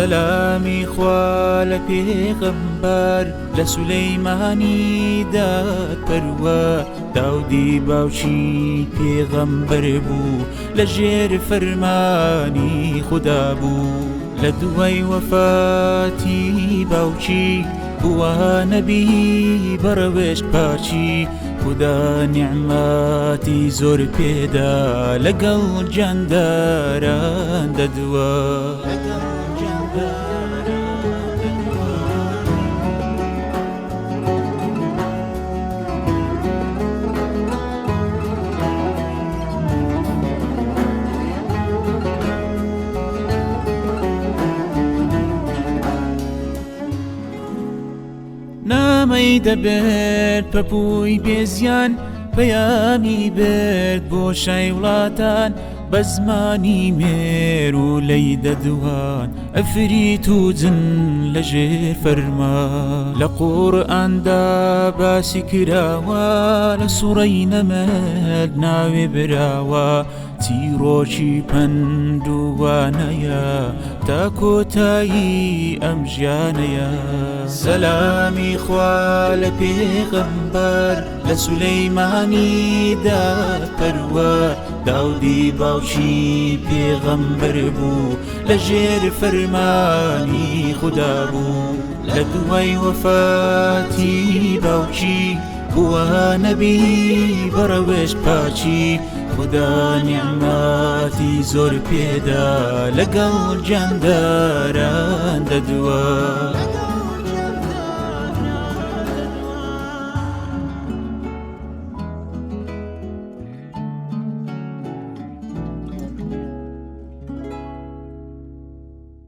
سەلامی خوا لە پێغەمبەر لە سولەیمانی داد پەروەر داودی باوچی پێغەمبەر بوو لە ژێر فەرمانی خودا بوو لە دوای وەفاتی باوچی بووە نەبی بەڕەوێشت پارچی خودا نیعمەتی زۆر پێدا لەگەڵ جانداران دەدووە نامەی دەبێت پەپووی بێزیان پەیامی بێت بۆ شای وڵاتان بە زمانی مێر و لەی دەدوان ئەفریت و جن لە ژێر فەرمان لە قورئاندا باسی کراوە لە سوڕەی نەمەد ناوێ براوە چیرۆکی پەند و وانەیە تا کۆتایی ئەم ژیانەیە سەلامی خوا لە پێغەمبەر لە سولەیمانی داد پەروەر داودی باوچی پێغەمبەر بوو لە ژێر فەرمانی خودا بوو لە دوای وەفاتی باوچی بووە نەبی بەڕەوێشت پاچی خودا نیعمەتی زۆر پێدا لەگەڵ جانداران دەدووە